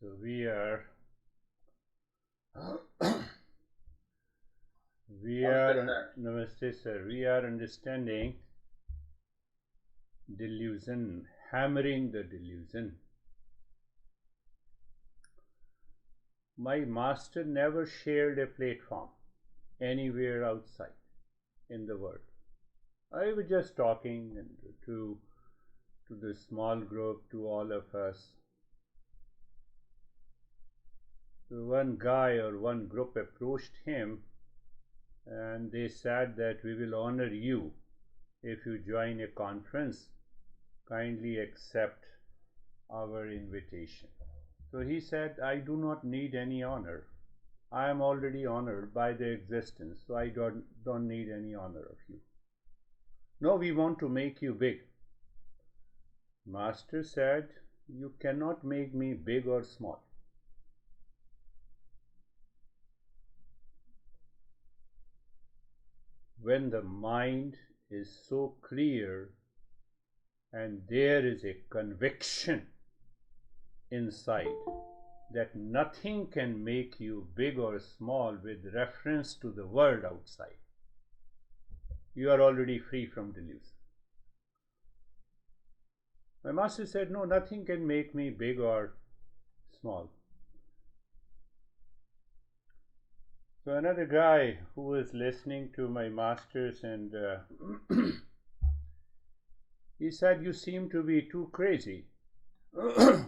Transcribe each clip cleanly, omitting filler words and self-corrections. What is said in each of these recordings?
So we are Namaste sir. We are understanding delusion, hammering the delusion. My master never shared a platform anywhere outside in the world. I was just talking to the small group, to all of us. So one guy or one group approached him and they said that we will honor you if you join a conference. Kindly accept our invitation. So he said, I do not need any honor. I am already honored by the existence, so I don't need any honor of you. No, we want to make you big. Master said, you cannot make me big or small. When the mind is so clear and there is a conviction inside that nothing can make you big or small with reference to the world outside, you are already free from delusion. My master said, no, nothing can make me big or small. So another guy who was listening to my masters and he said, you seem to be too crazy.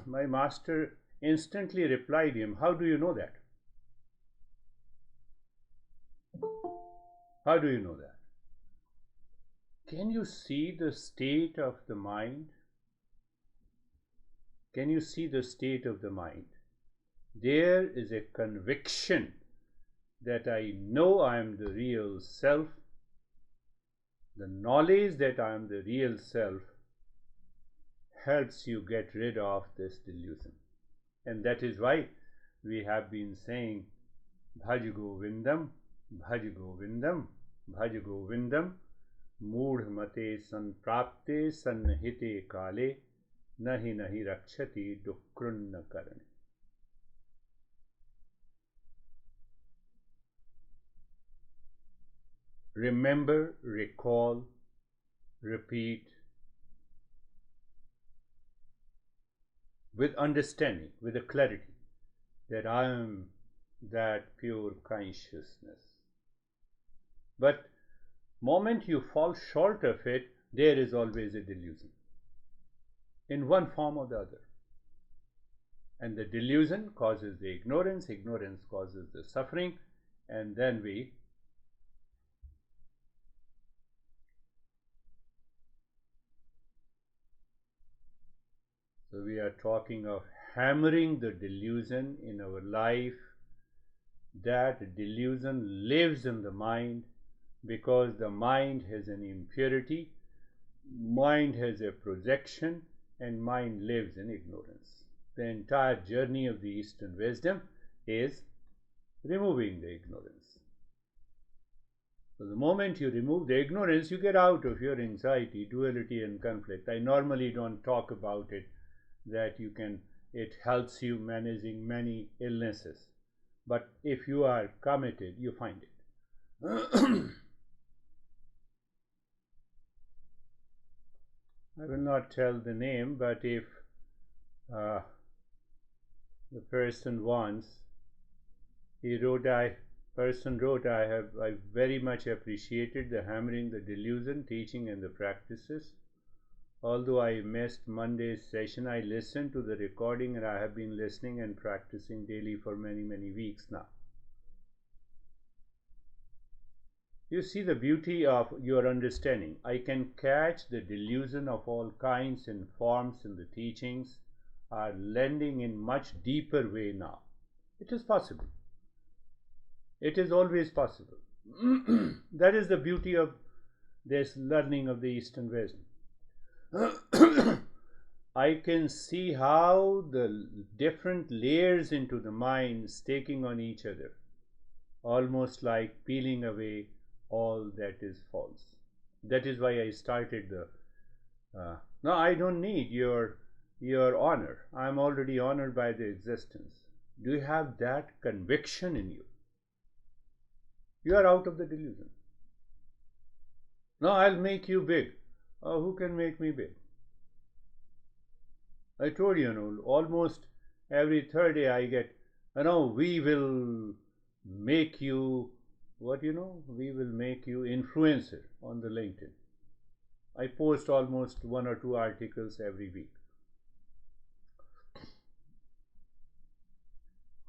My master instantly replied him, how do you know that? How do you know that? Can you see the state of the mind? Can you see the state of the mind? There is a conviction that I know I am the real self. The knowledge that I am the real self helps you get rid of this delusion. And that is why we have been saying Bhaj Govindam, Bhaj Govindam, Bhaj Govindam, Moodh Mate Sanprapte Sannahite Kale, Nahi Nahi Rakshati Dukrunna Karane. Remember, recall, repeat with understanding, with a clarity that I am that pure consciousness. But moment you fall short of it, there is always a delusion in one form or the other. And the delusion causes the ignorance, ignorance causes the suffering, and then So we are talking of hammering the delusion in our life. That delusion lives in the mind because the mind has an impurity, mind has a projection, and mind lives in ignorance. The entire journey of the Eastern wisdom is removing the ignorance. So the moment you remove the ignorance, you get out of your anxiety, duality, and conflict. I normally don't talk about it, that it helps you managing many illnesses. But if you are committed, you find it. I will not tell the name, but if the person wants, person wrote, I very much appreciated the hammering the delusion teaching and the practices. Although I missed Monday's session, I listened to the recording and I have been listening and practicing daily for many, many weeks now. You see the beauty of your understanding. I can catch the delusion of all kinds and forms in the teachings are lending in much deeper way now. It is possible. It is always possible. That is the beauty of this learning of the Eastern wisdom. I can see how the different layers into the mind staking on each other, almost like peeling away all that is false. That is why I started no, I don't need your your honor. I'm already honored by the existence. Do you have that conviction in you? You are out of the delusion. No, I'll make you big. Oh, who can make me big? I told you, almost every third day I get, we will make you, we will make you influencer on the LinkedIn. I post almost 1 or 2 articles every week.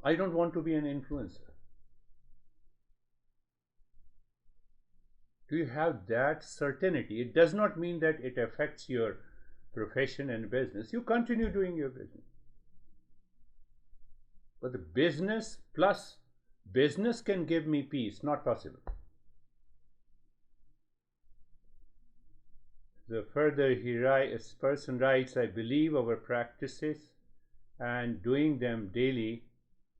I don't want to be an influencer. Do you have that certainty? It does not mean that it affects your profession and business. You continue doing your business. But the business plus business can give me peace, not possible. The further this person writes, I believe our practices and doing them daily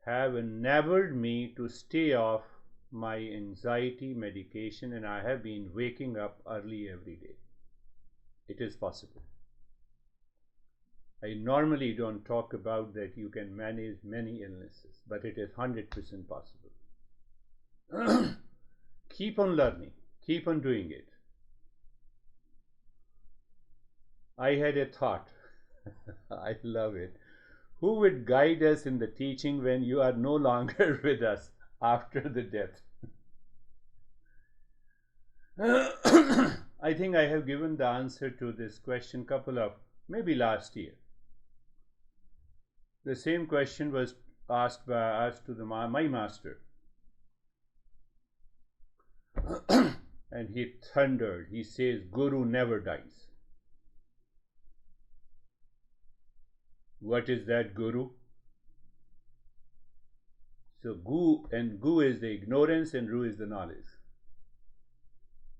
have enabled me to stay off my anxiety medication, and I have been waking up early every day. It is possible. I normally don't talk about that you can manage many illnesses, but it is 100% possible. Keep on learning, keep on doing it. I had a thought, I love it. Who would guide us in the teaching when you are no longer with us after the death? I think I have given the answer to this question maybe last year. The same question was asked to my master. And he thundered. He says, Guru never dies. What is that Guru? So Gu is the ignorance and Ru is the knowledge.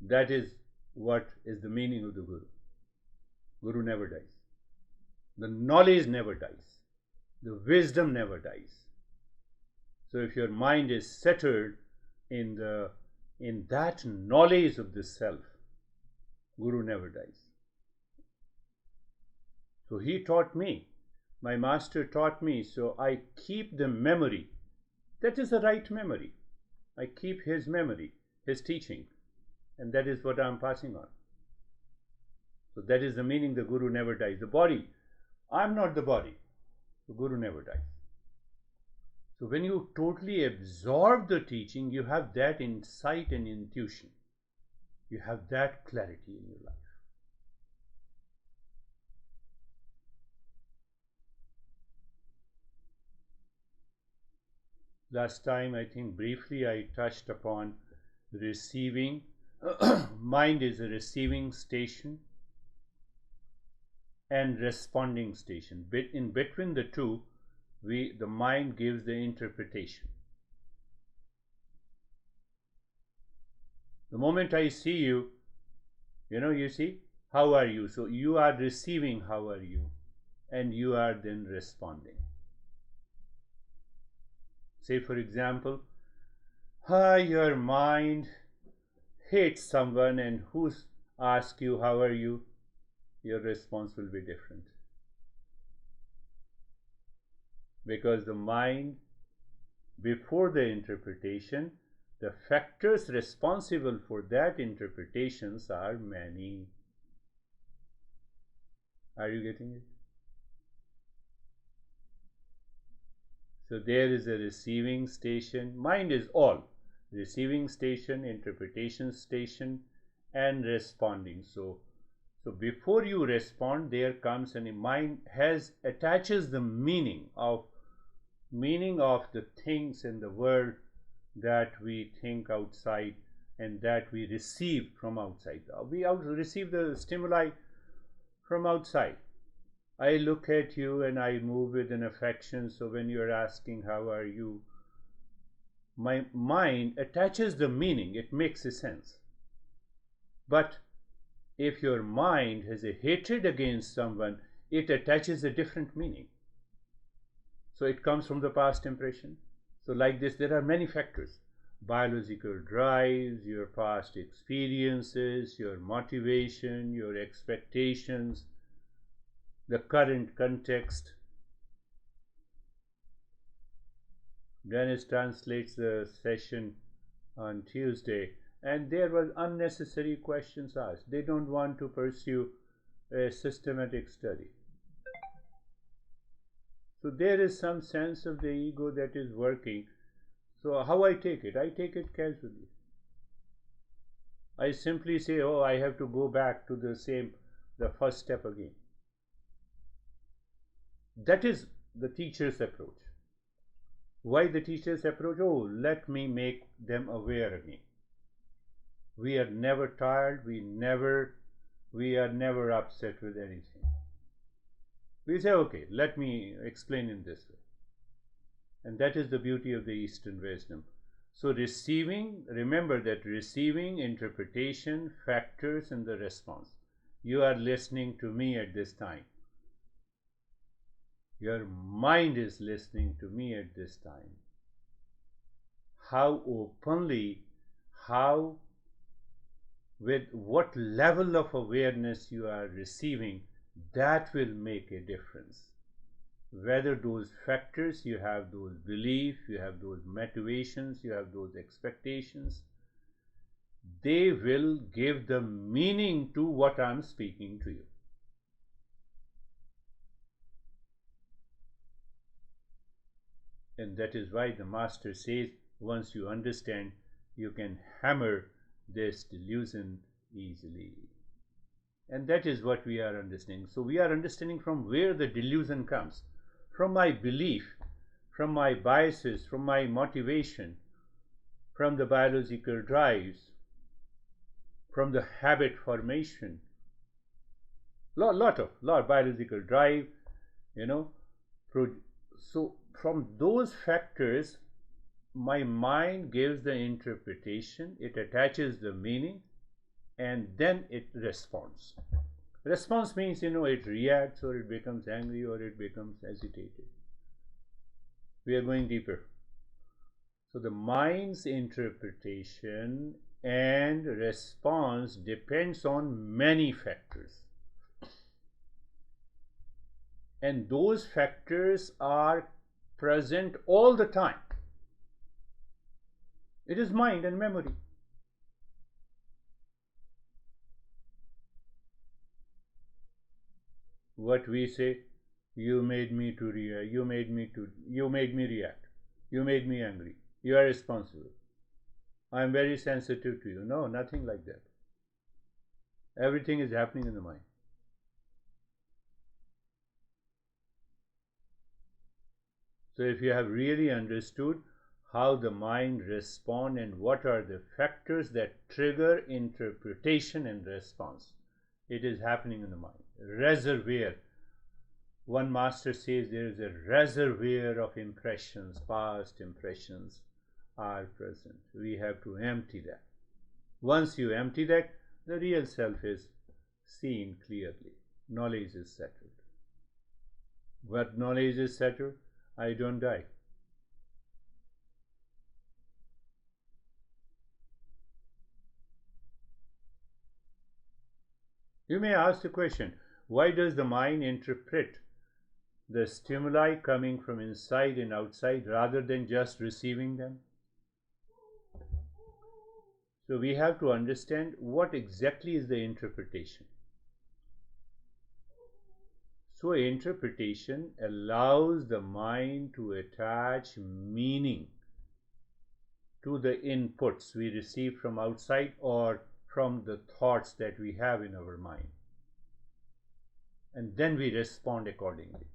That is what is the meaning of the Guru. Guru never dies. The knowledge never dies. The wisdom never dies. So if your mind is settled in that knowledge of the self, Guru never dies. So he taught me. My master taught me, so I keep the memory. That is the right memory. I keep his memory, his teaching, and that is what I am passing on. So that is the meaning the Guru never dies. The body, I am not the body. The Guru never dies. So when you totally absorb the teaching, you have that insight and intuition. You have that clarity in your life. Last time, I think briefly I touched upon receiving. Mind is a receiving station and responding station. In between the two, the mind gives the interpretation. The moment I see you, you see, how are you? So you are receiving how are you, and you are then responding. Say for example, your mind hates someone and who asks you how are you, your response will be different. Because the mind, before the interpretation, the factors responsible for that interpretations are many. Are you getting it? So there is a receiving station. Mind is all. Receiving station, interpretation station, and responding. So before you respond, there comes, and the mind attaches the meaning of the things in the world that we think outside and that we receive from outside. We receive the stimuli from outside. I look at you and I move with an affection. So when you're asking how are you, my mind attaches the meaning. It makes a sense. But if your mind has a hatred against someone, it attaches a different meaning. So it comes from the past impression. So like this, there are many factors. Biological drives, your past experiences, your motivation, your expectations. the current context. Dennis translates the session on Tuesday, and there were unnecessary questions asked. They don't want to pursue a systematic study. So there is some sense of the ego that is working. So how I take it? I take it casually. I simply say, oh, I have to go back to the first step again. That is the teacher's approach. Why the teacher's approach? Oh, let me make them aware again. We are never tired, we are never upset with anything. We say, okay, let me explain in this way. And that is the beauty of the Eastern wisdom. So receiving, remember that receiving, interpretation, factors, and the response. You are listening to me at this time. Your mind is listening to me at this time. How openly, with what level of awareness you are receiving, that will make a difference. Whether those factors, you have those beliefs, you have those motivations, you have those expectations, they will give the meaning to what I'm speaking to you. And that is why the master says, once you understand, you can hammer this delusion easily. And that is what we are understanding. So we are understanding from where the delusion comes. From my belief, from my biases, from my motivation, from the biological drives, from the habit formation. Lot of biological drive, So from those factors, my mind gives the interpretation, it attaches the meaning, and then it responds. Response means, it reacts, or it becomes angry, or it becomes agitated. We are going deeper. So the mind's interpretation and response depends on many factors. And those factors are present all the time. It is mind and memory. What we say, you made me to react, you made me react, you made me angry, you are responsible, I am very sensitive to you. No, nothing like that. Everything is happening in the mind. So if you have really understood how the mind responds and what are the factors that trigger interpretation and response, it is happening in the mind. Reservoir. One master says there is a reservoir of impressions, past impressions are present. We have to empty that. Once you empty that, the real self is seen clearly. Knowledge is settled. What knowledge is settled? I don't die. You may ask the question, why does the mind interpret the stimuli coming from inside and outside rather than just receiving them? So we have to understand what exactly is the interpretation. So interpretation allows the mind to attach meaning to the inputs we receive from outside or from the thoughts that we have in our mind. And then we respond accordingly.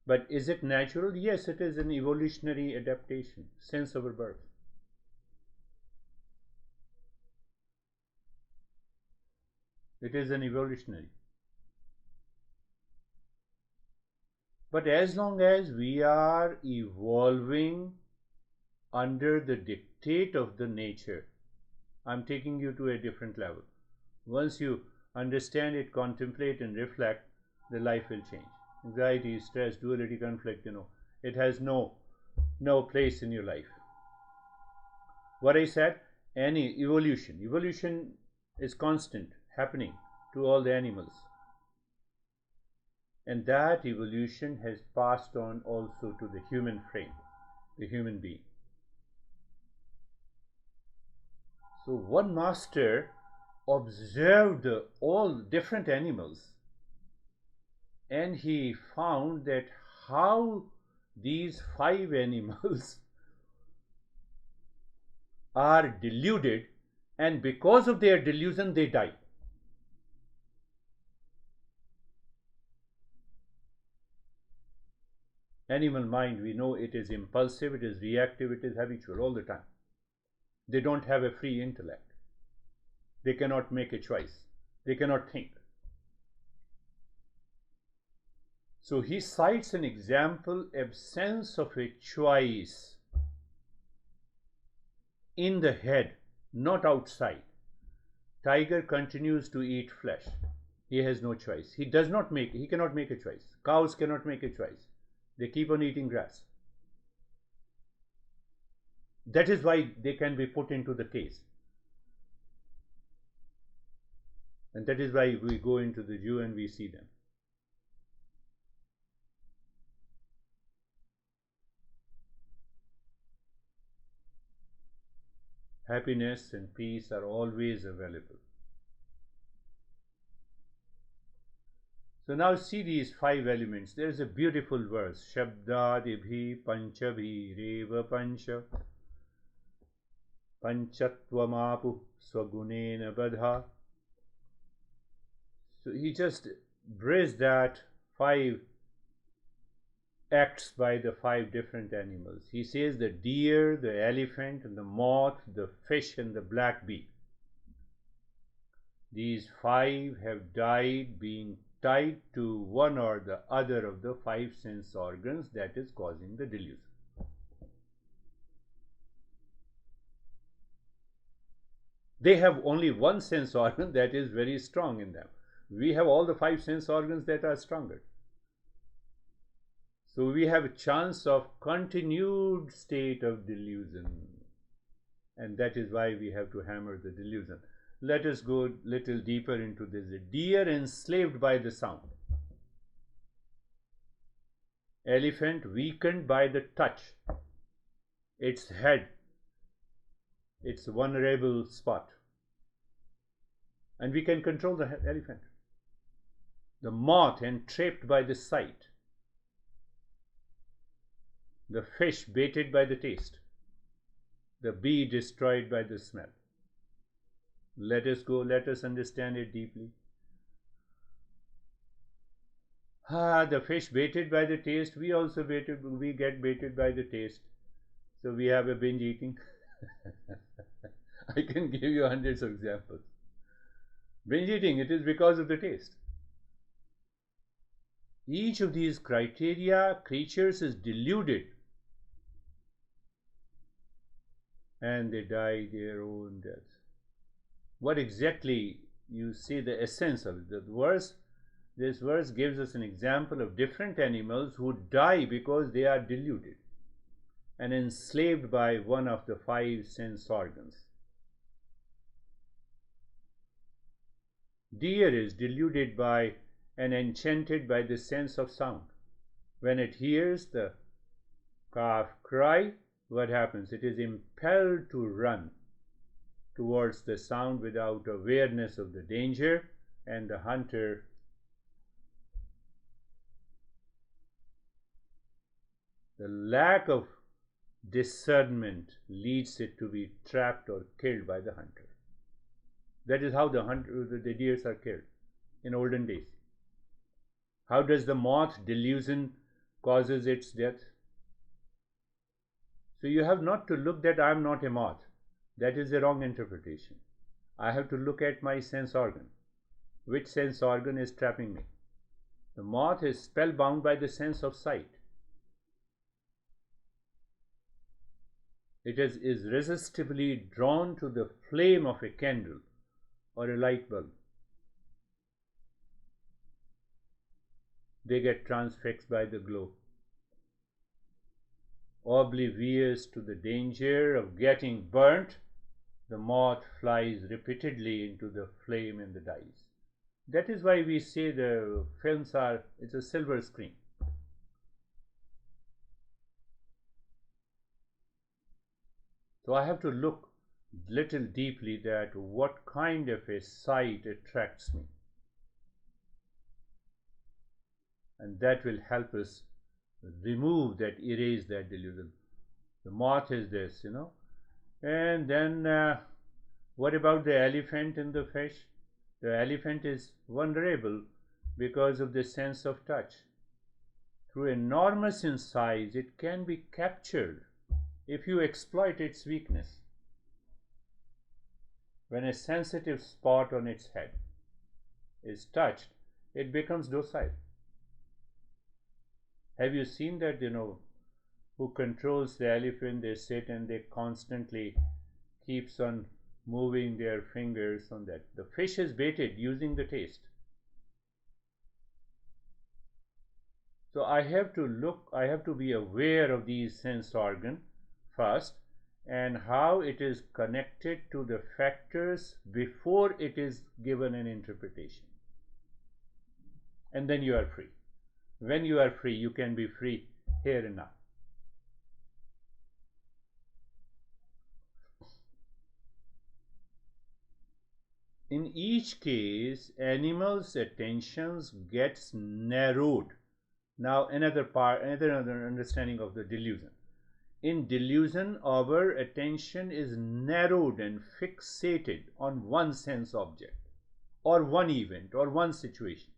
But is it natural? Yes, it is an evolutionary adaptation since our birth. It is an evolutionary. But as long as we are evolving under the dictate of the nature, I'm taking you to a different level. Once you understand it, contemplate and reflect, the life will change. Anxiety, stress, duality, conflict, it has no place in your life. What I said, any evolution is constant, happening to all the animals. And that evolution has passed on also to the human frame, the human being. So one master observed all different animals, and he found that how these 5 animals are deluded, and because of their delusion they die. Animal mind, we know it is impulsive, it is reactive, it is habitual all the time. They don't have a free intellect. They cannot make a choice. They cannot think. So he cites an example, absence of a choice in the head, not outside. Tiger continues to eat flesh. He has no choice. He cannot make a choice. Cows cannot make a choice. They keep on eating grass. That is why they can be put into the case. And that is why we go into the zoo and we see them. Happiness and peace are always available. So now see these 5 elements. There is a beautiful verse. Shabdadibhi panchabhi reva pancha panchatvamapu swagunena badha. So he just bridged that 5 acts by the 5 different animals. He says the deer, the elephant, and the moth, the fish, and the black bee. These 5 have died being tied to one or the other of the 5 sense organs that is causing the delusion. They have only one sense organ that is very strong in them. We have all the 5 sense organs that are stronger. So we have a chance of continued state of delusion. And that is why we have to hammer the delusion. Let us go a little deeper into this. A deer enslaved by the sound. Elephant weakened by the touch. Its head, its vulnerable spot. And we can control the elephant. The moth entrapped by the sight. The fish baited by the taste. The bee destroyed by the smell. Let us go, let us understand it deeply. The fish baited by the taste, we get baited by the taste. So we have a binge eating. I can give you hundreds of examples. Binge eating, it is because of the taste. Each of these creatures is deluded, and they die their own death. What exactly you see the essence of it? This verse gives us an example of different animals who die because they are deluded and enslaved by one of the 5 sense organs. Deer is deluded by and enchanted by the sense of sound. When it hears the calf cry, what happens? It is impelled to run towards the sound without awareness of the danger, and the hunter the lack of discernment leads it to be trapped or killed by the hunter. That is how the deers are killed in olden days. How does the moth delusion causes its death? So you have not to look that I am not a moth. That is a wrong interpretation. I have to look at my sense organ. Which sense organ is trapping me? The moth is spellbound by the sense of sight. It is irresistibly drawn to the flame of a candle or a light bulb. They get transfixed by the glow. Oblivious to the danger of getting burnt, the moth flies repeatedly into the flame and dies. That is why we say the films are, it's a silver screen. So I have to look little deeply that what kind of a sight attracts me. And that will help us remove that, erase that delusion. The moth is this, And then what about the elephant and the fish? The elephant is vulnerable because of the sense of touch. Through enormous in size, it can be captured if you exploit its weakness. When a sensitive spot on its head is touched, it becomes docile. Have you seen that, who controls the elephant? They sit and they constantly keeps on moving their fingers on that. The fish is baited using the taste. So I have to be aware of these sense organ first, and how it is connected to the factors before it is given an interpretation. And then you are free. When you are free, you can be free here and now. In each case, animals' attentions gets narrowed. Now another understanding of the delusion. In delusion, our attention is narrowed and fixated on one sense object, or one event, or one situation.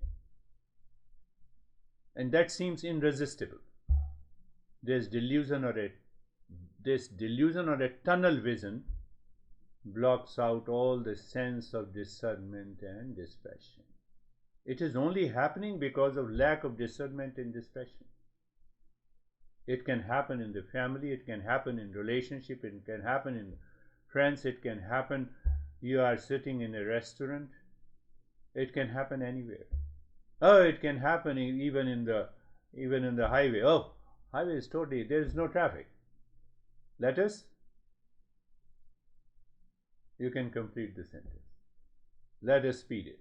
And that seems irresistible. This delusion or a tunnel vision blocks out all the sense of discernment and dispassion. It is only happening because of lack of discernment and dispassion. It can happen in the family, it can happen in relationship, it can happen in friends, it can happen you are sitting in a restaurant, it can happen anywhere. Oh, it can happen even in the highway. Oh, highway is totally, there is no traffic. Let us, you can complete the sentence. Let us speed it.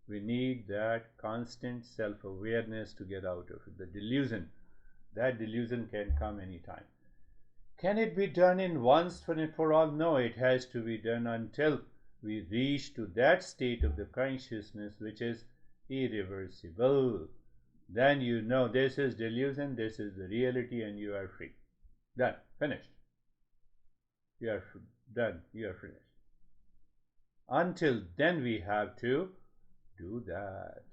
We need that constant self-awareness to get out of it. The delusion, that delusion can come anytime. Can it be done in once for all? No, it has to be done until we reach to that state of the consciousness which is irreversible. Then you know this is delusion, this is the reality, and you are free. Done, finished. You are done, you are finished. Until then, we have to do that.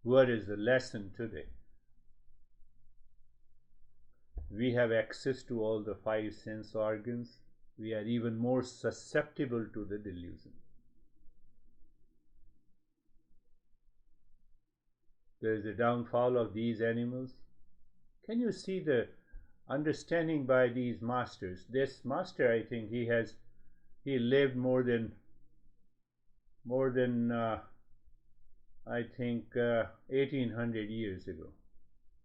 What is the lesson today? We have access to all the five sense organs. We are even more susceptible to the delusion. There is a downfall of these animals. Can you see the understanding by these masters? This master, I think, he lived more than I think 1800 years ago,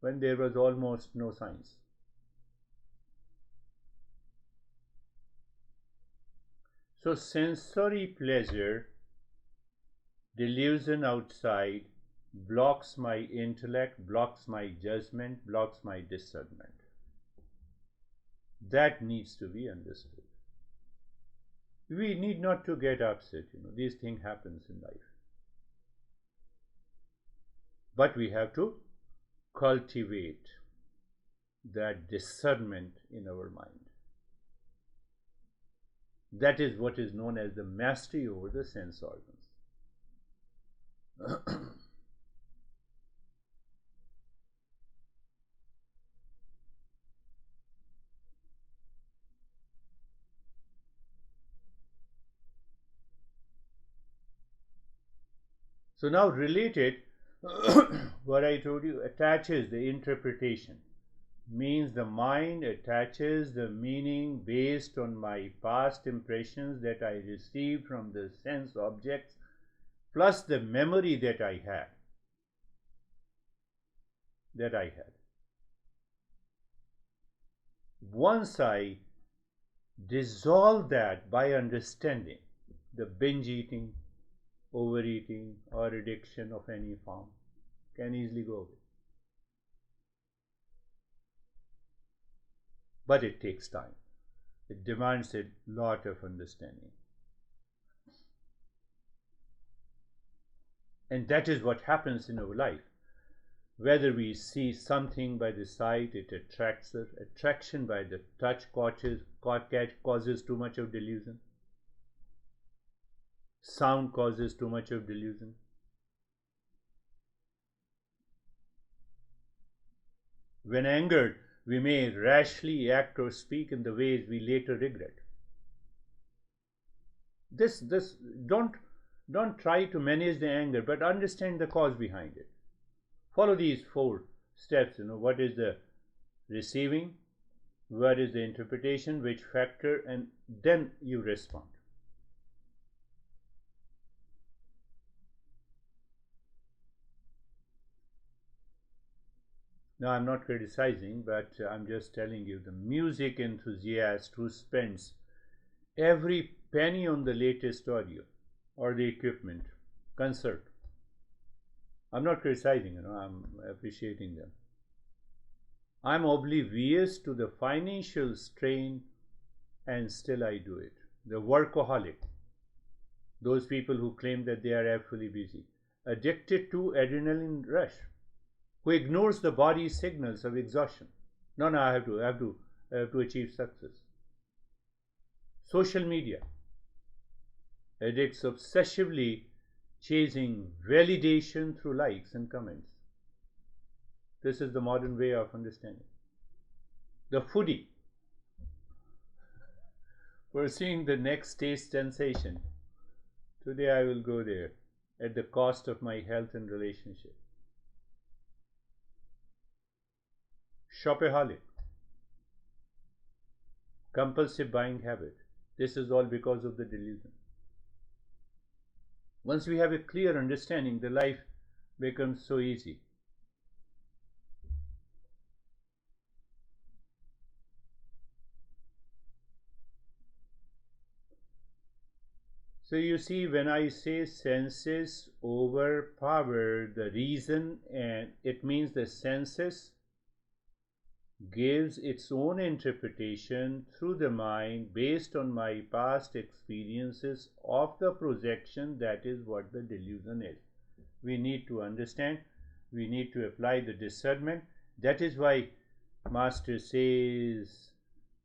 when there was almost no science. So sensory pleasure, delusion outside, blocks my intellect, blocks my judgment, blocks my discernment. That needs to be understood. We need not to get upset, these things happen in life. But we have to cultivate that discernment in our mind. That is what is known as the mastery over the sense organs. So now related, what I told you, attaches the interpretation. Means the mind attaches the meaning based on my past impressions that I received from the sense objects, plus the memory that I had. Once I dissolve that by understanding, the binge eating, overeating, or addiction of any form can easily go away. But it takes time. It demands a lot of understanding. And that is what happens in our life. Whether we see something by the sight, it attracts us. Attraction by the touch causes too much of delusion. Sound causes too much of delusion. When angered, we may rashly act or speak in the ways we later regret. This don't try to manage the anger, but understand the cause behind it. Follow these 4 steps. What is the receiving, what is the interpretation, which factor, and then you respond. Now, I'm not criticizing, but I'm just telling you, the music enthusiast who spends every penny on the latest audio or the equipment, concert. I'm not criticizing, I'm appreciating them. I'm oblivious to the financial strain, and still I do it. The workaholic, those people who claim that they are actually busy, addicted to adrenaline rush, who ignores the body's signals of exhaustion. No, I have to achieve success. Social media, addicts obsessively chasing validation through likes and comments. This is the modern way of understanding. The foodie, pursuing the next taste sensation. Today I will go there at the cost of my health and relationship. Shopaholic, compulsive buying habit. This is all because of the delusion. Once we have a clear understanding, the life becomes so easy. So you see, when I say senses overpower the reason, and it means the senses gives its own interpretation through the mind based on my past experiences of the projection. That is what the delusion is. We need to understand, we need to apply the discernment. That is why Master says,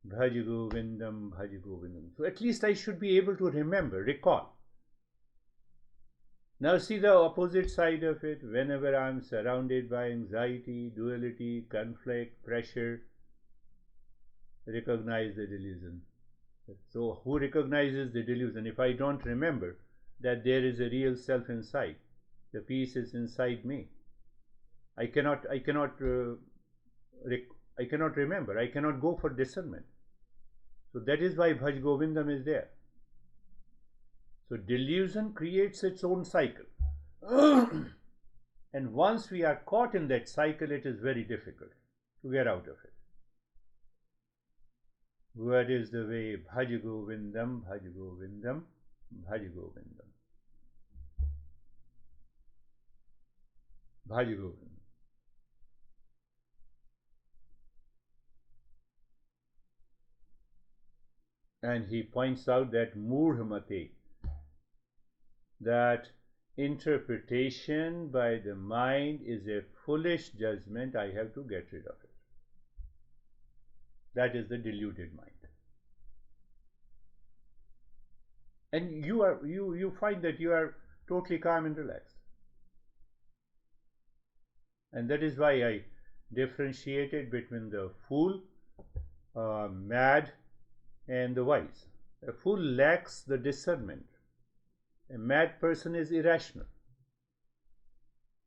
Bhaj Govindam, Bhaj Govindam. So at least I should be able to remember, recall. Now see the opposite side of it. Whenever I am surrounded by anxiety, duality, conflict, pressure, recognize the delusion. So who recognizes the delusion? If I don't remember that there is a real self inside, the peace is inside me. I cannot remember. I cannot go for discernment. So that is why Bhaj Govindam is there. So delusion creates its own cycle. And once we are caught in that cycle, it is very difficult to get out of it. What is the way? Bhaj Govindam, Bhaj Govindam, Bhaj Govindam. Bhaj Govindam. And he points out that Murhamate, that interpretation by the mind is a foolish judgment. I have to get rid of it. That is the deluded mind. And you find that you are totally calm and relaxed. And that is why I differentiated between the fool, mad, and the wise. A fool lacks the discernment. A mad person is irrational.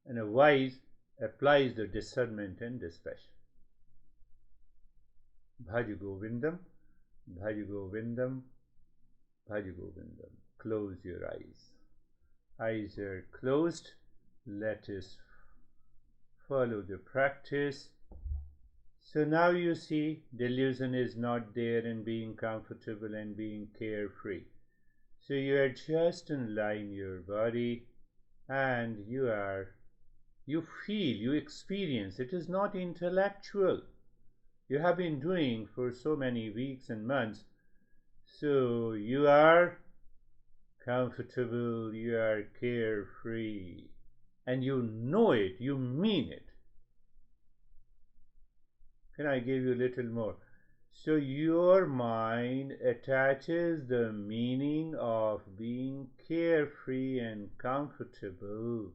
And a wise applies the discernment and dispassion. Bhaj Govindam, Bhaj Govindam, Bhaj Govindam. Close your eyes. Eyes are closed. Let us follow the practice. So now you see, delusion is not there in being comfortable and being carefree. So you are just in line your body, and you feel, you experience. It is not intellectual. You have been doing for so many weeks and months. So you are comfortable, you are carefree, and you know it, you mean it. Can I give you a little more? So your mind attaches the meaning of being carefree and comfortable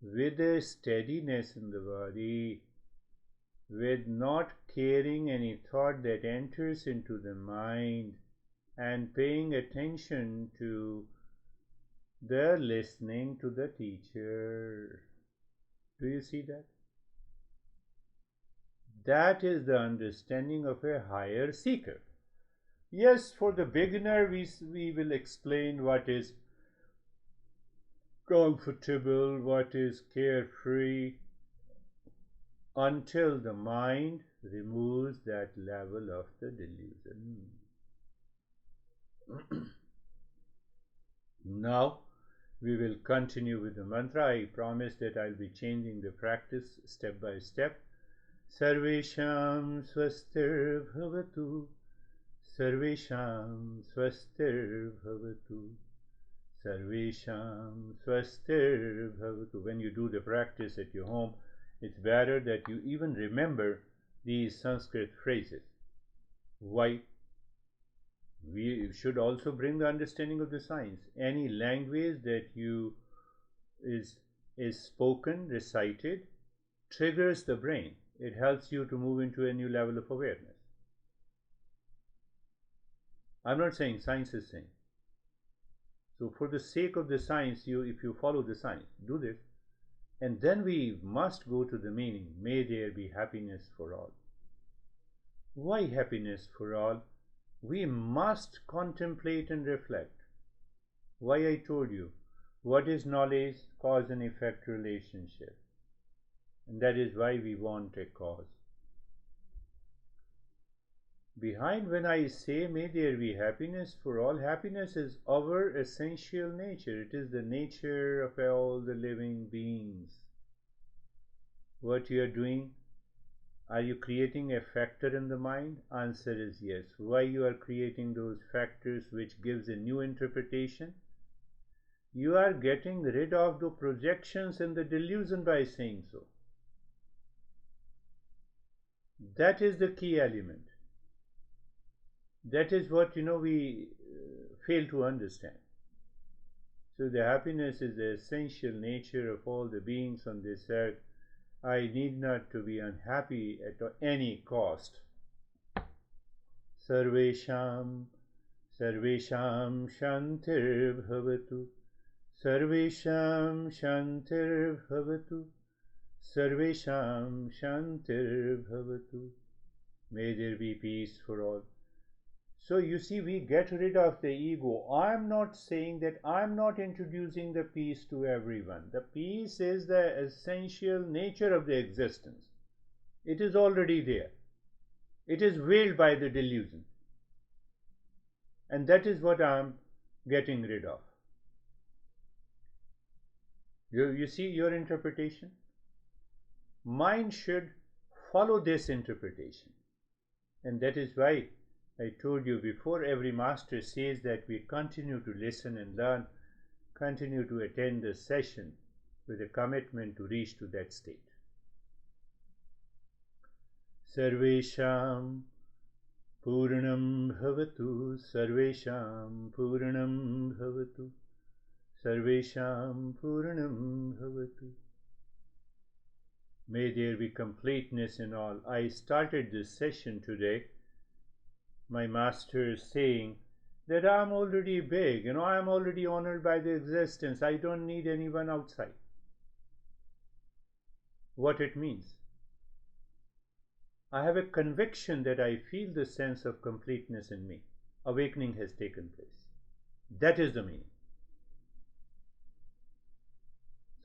with a steadiness in the body, with not caring any thought that enters into the mind, and paying attention to the listening to the teacher. Do you see that? That is the understanding of a higher seeker. Yes, for the beginner, we will explain what is comfortable, what is carefree, until the mind removes that level of the delusion. Now, we will continue with the mantra. I promise that I'll be changing the practice step by step. Sarvesham swastir bhavatu. Sarvesham swastir bhavatu. Sarvesham swastir bhavatu. When you do the practice at your home, it's better that you even remember these Sanskrit phrases. Why? We should also bring the understanding of the science. Any language that is spoken, recited, triggers the brain. It helps you to move into a new level of awareness. I'm not saying, science is saying. So for the sake of the science, if you follow the science, do this. And then we must go to the meaning. May there be happiness for all. Why happiness for all? We must contemplate and reflect. Why I told you, what is knowledge? Cause and effect relationship. And that is why we want a cause. Behind when I say may there be happiness for all, happiness is our essential nature. It is the nature of all the living beings. What you are doing, are you creating a factor in the mind? Answer is yes. Why you are creating those factors which gives a new interpretation? You are getting rid of the projections and the delusion by saying so. That is the key element. That is what we fail to understand. So the happiness is the essential nature of all the beings on this earth. I need not to be unhappy at any cost. Sarvesham shantir bhavatu. Sarvesham shantir bhavatu. Sarvesham shantir bhavatu. May there be peace for all. So you see, we get rid of the ego. I'm not saying that, I'm not introducing the peace to everyone. The peace is the essential nature of the existence. It is already there. It is veiled by the delusion. And that is what I'm getting rid of. You see your interpretation? Mind should follow this interpretation. And that is why I told you before, every master says that we continue to listen and learn, continue to attend the session with a commitment to reach to that state. Sarvesham Purnam Bhavatu, Sarvesham Purnam Bhavatu, Sarvesham Purnam Bhavatu. May there be completeness in all. I started this session today, my master is saying that I'm already big, I'm already honored by the existence. I don't need anyone outside. What it means? I have a conviction that I feel the sense of completeness in me. Awakening has taken place. That is the meaning.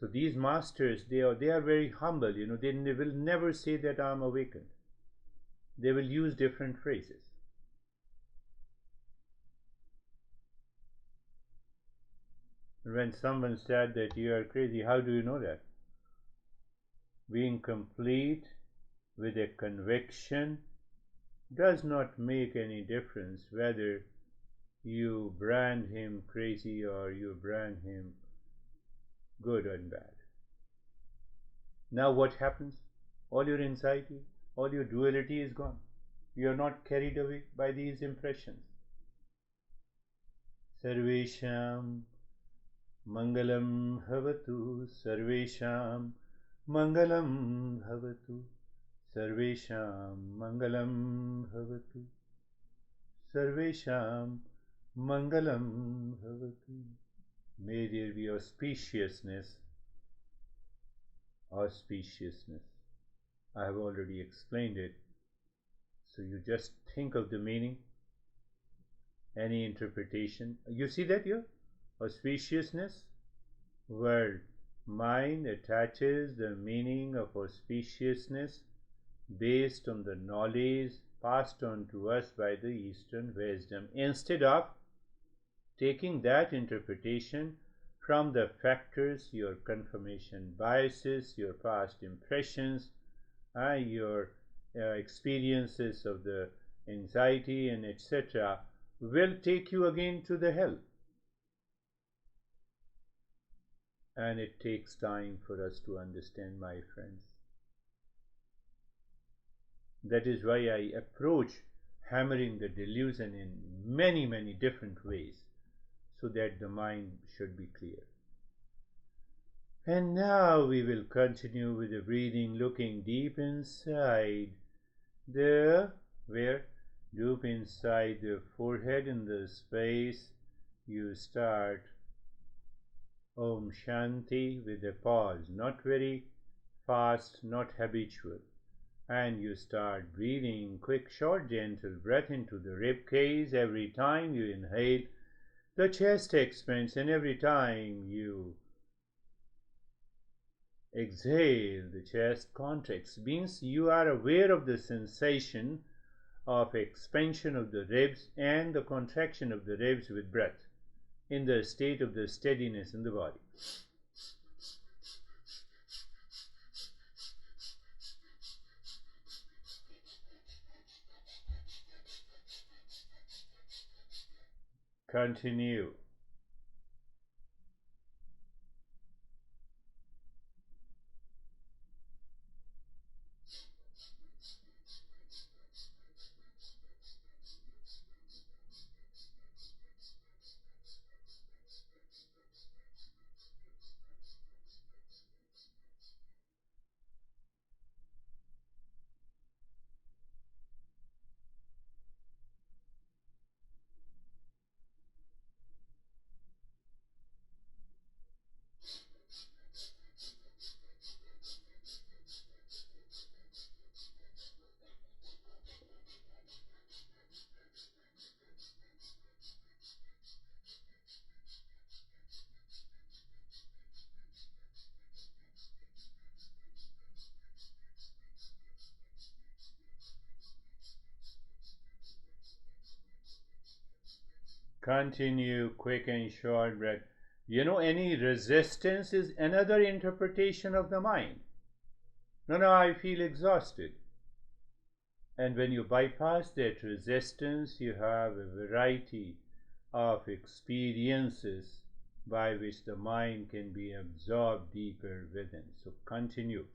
So these masters, they are very humble, they will never say that I'm awakened. they will use different phrases. When someone said that you are crazy, how do you know that? Being complete with a conviction does not make any difference whether you brand him crazy or you brand him good and bad. Now what happens? All your anxiety, all your duality is gone. You are not carried away by these impressions. Sarvesham Mangalam Bhavatu, Sarvesham Mangalam Bhavatu, Sarvesham Mangalam Bhavatu, Sarvesham Mangalam Bhavatu. May there be auspiciousness. Auspiciousness. I have already explained it. So you just think of the meaning, any interpretation. You see that here? Auspiciousness, word. Mind attaches the meaning of auspiciousness based on the knowledge passed on to us by the Eastern wisdom, instead of taking that interpretation from the factors, your confirmation biases, your past impressions, your experiences of the anxiety and etc. will take you again to the hell. And it takes time for us to understand, my friends. That is why I approach hammering the delusion in many, many different ways, so that the mind should be clear. And now we will continue with the breathing, looking deep inside there, where deep inside the forehead, in the space, you start Om Shanti with a pause, not very fast, not habitual. And you start breathing quick, short, gentle breath into the rib cage. Every time you inhale, the chest expands, and every time you exhale, the chest contracts. Means you are aware of the sensation of expansion of the ribs and the contraction of the ribs with breath in the state of the steadiness in the body. Continue. Continue, quick and short breath. You know, any resistance is another interpretation of the mind. No, I feel exhausted. And when you bypass that resistance, you have a variety of experiences by which the mind can be absorbed deeper within. So continue.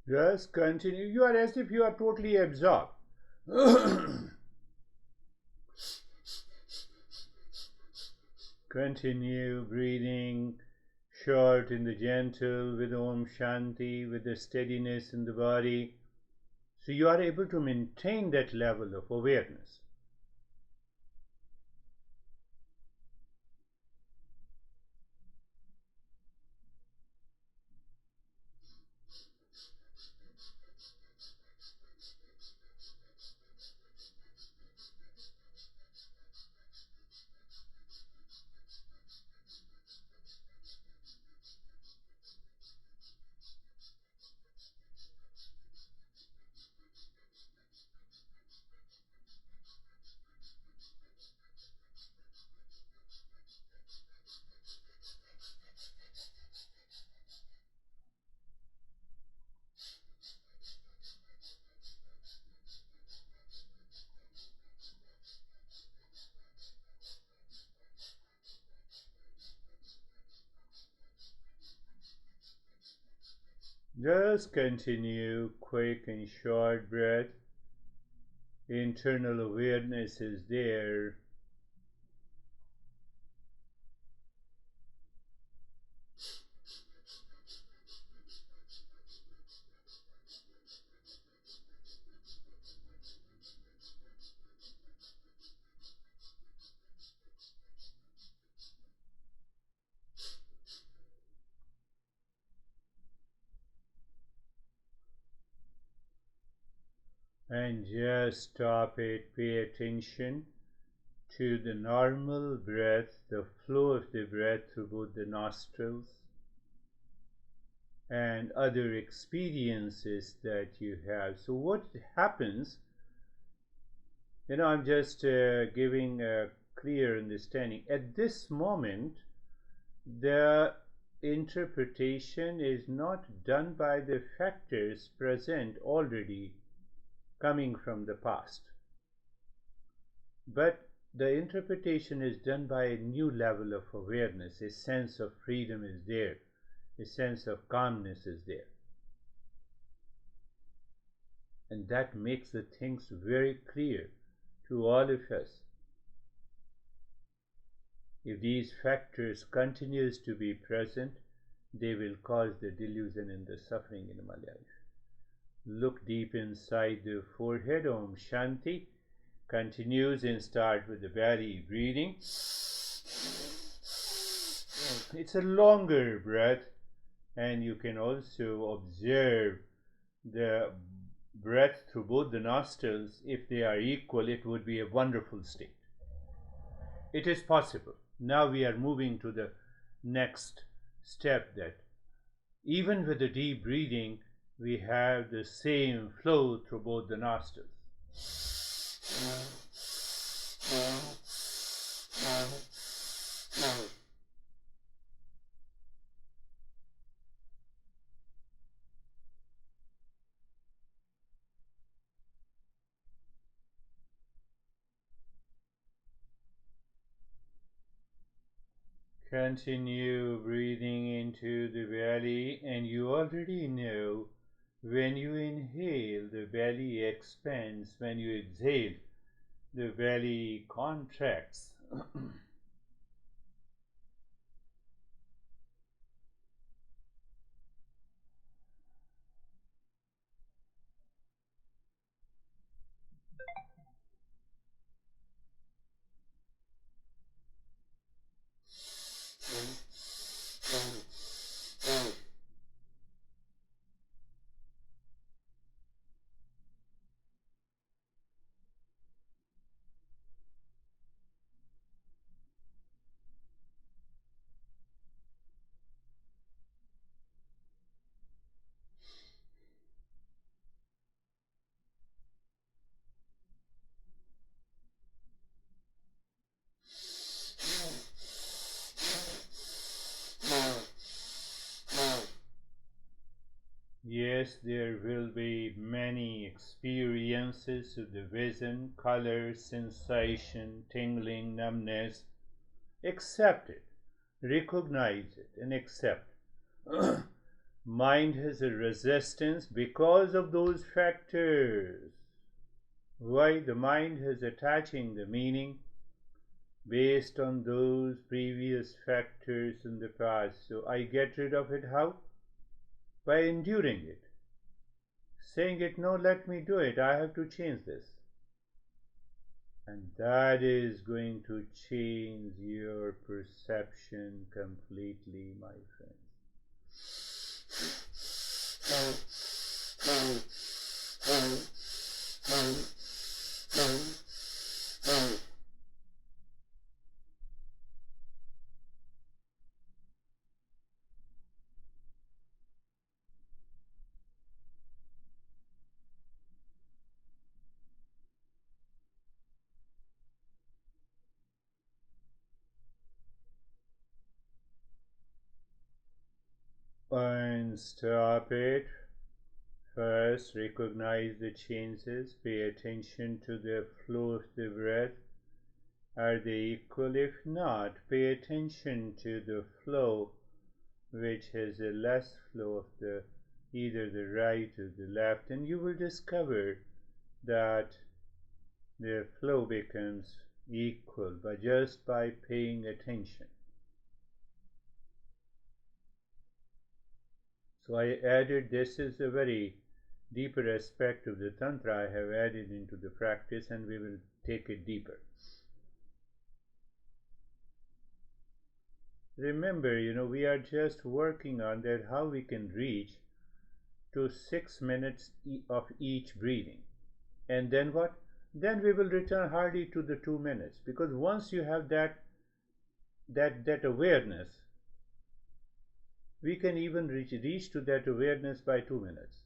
Just continue. You are as if you are totally absorbed. Continue breathing short in the gentle with Om Shanti, with the steadiness in the body. So you are able to maintain that level of awareness. Just continue, quick and short breath. Internal awareness is there. And just stop it, pay attention to the normal breath, the flow of the breath through both the nostrils, and other experiences that you have. So, what happens, I'm just giving a clear understanding. At this moment, the interpretation is not done by the factors present already coming from the past, but the interpretation is done by a new level of awareness. A sense of freedom is there, a sense of calmness is there, and that makes the things very clear to all of us. If these factors continues to be present, they will cause the delusion and the suffering in my life. Look deep inside the forehead. Om Shanti. Continues and start with the belly breathing. It's a longer breath, and you can also observe the breath through both the nostrils. If they are equal, it would be a wonderful state. It is possible. Now we are moving to the next step, that even with the deep breathing, we have the same flow through both the nostrils. Continue breathing into the belly, and you already know when you inhale, the belly expands. When you exhale, the belly contracts. Yes, there will be many experiences of the vision, color, sensation, tingling, numbness. Accept it, recognize it, and accept. Mind has a resistance because of those factors. Why? The mind is attaching the meaning based on those previous factors in the past. So I get rid of it how? By enduring it. Saying it, no, let me do it. I have to change this. And that is going to change your perception completely, my friends. And stop it. First, recognize the changes. Pay attention to the flow of the breath. Are they equal? If not, pay attention to the flow which has a less flow of the either the right or the left, and you will discover that the flow becomes equal just by paying attention. So I added, this is a very deeper aspect of the tantra I have added into the practice, and we will take it deeper. Remember, we are just working on that, how we can reach to 6 minutes of each breathing. And then what? Then we will return hardly to the 2 minutes, because once you have that awareness, we can even reach to that awareness by 2 minutes,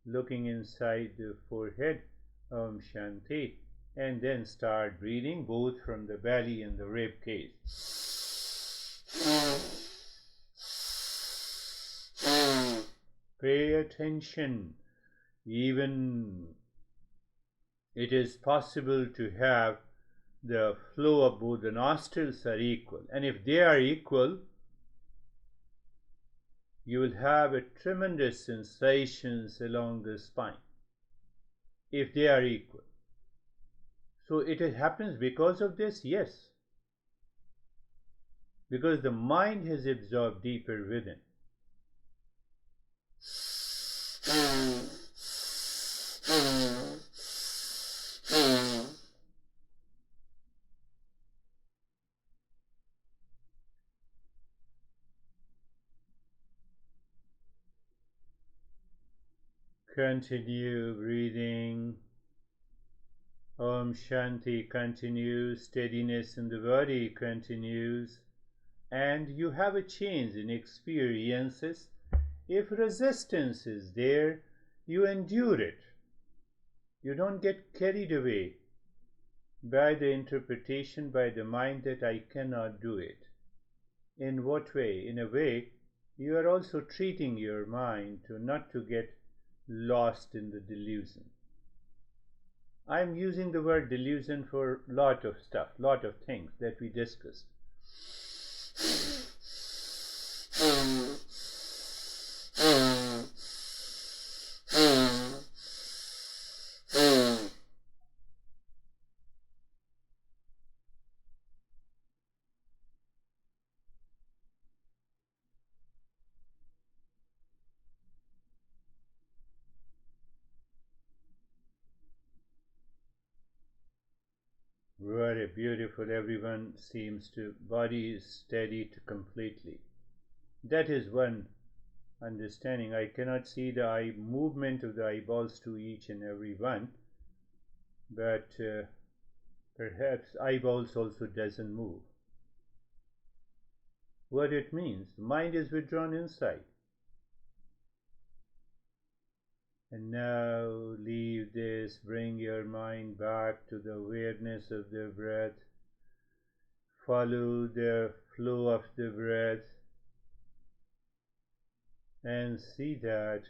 looking inside the forehead, Om Shanti, and then start breathing both from the belly and the rib cage. Pay attention. Even it is possible to have the flow of both the nostrils are equal, and if they are equal, you will have a tremendous sensations along the spine if they are equal. So it happens because of this? Yes, because the mind has absorbed deeper within. Continue breathing. Om Shanti continues, steadiness in the body continues, and you have a change in experiences. If resistance is there, you endure it. You don't get carried away by the interpretation by the mind that I cannot do it. In what way? In a way, you are also treating your mind not to get lost in the delusion. I'm using the word delusion for lot of stuff, lot of things that we discussed. Very beautiful. Everyone seems to, body is steady completely. That is one understanding. I cannot see the eye movement of the eyeballs to each and every one, but perhaps eyeballs also doesn't move. What it means, the mind is withdrawn inside. And now leave this, bring your mind back to the awareness of the breath. Follow the flow of the breath and see that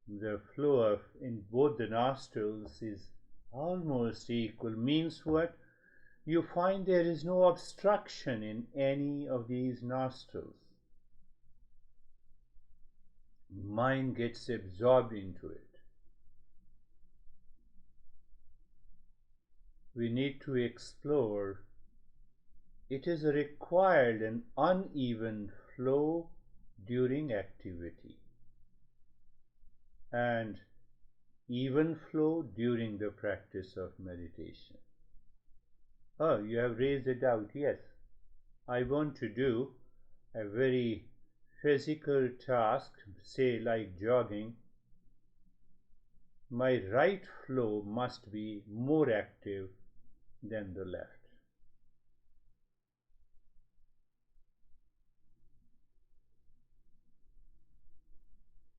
the flow of in both the nostrils is almost equal. Means what? You find there is no obstruction in any of these nostrils. mind gets absorbed into it. We need to explore. It is required an uneven flow during activity and even flow during the practice of meditation. Oh, you have raised a doubt. Yes, I want to do a very physical task, say like jogging. My right flow must be more active than the left.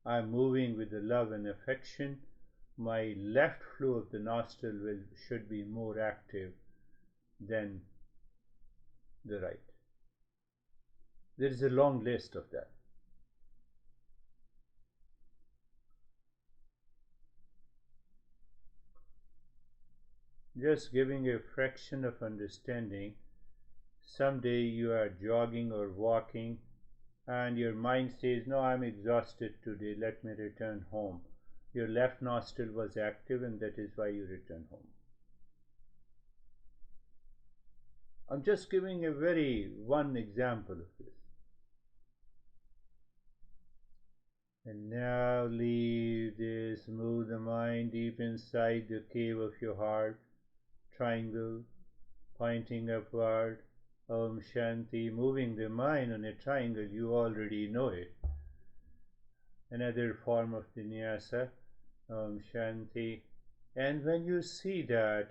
I'm moving with the love and affection. My left flow of the nostril should be more active than the right. There is a long list of that. Just giving a fraction of understanding. Someday you are jogging or walking and your mind says, no, I'm exhausted today, let me return home. Your left nostril was active and that is why you return home. I'm just giving a very one example of this. And now leave this, move the mind deep inside the cave of your heart, triangle, pointing upward, Om Shanti, moving the mind on a triangle, you already know it. Another form of vinyasa, Om Shanti. And when you see that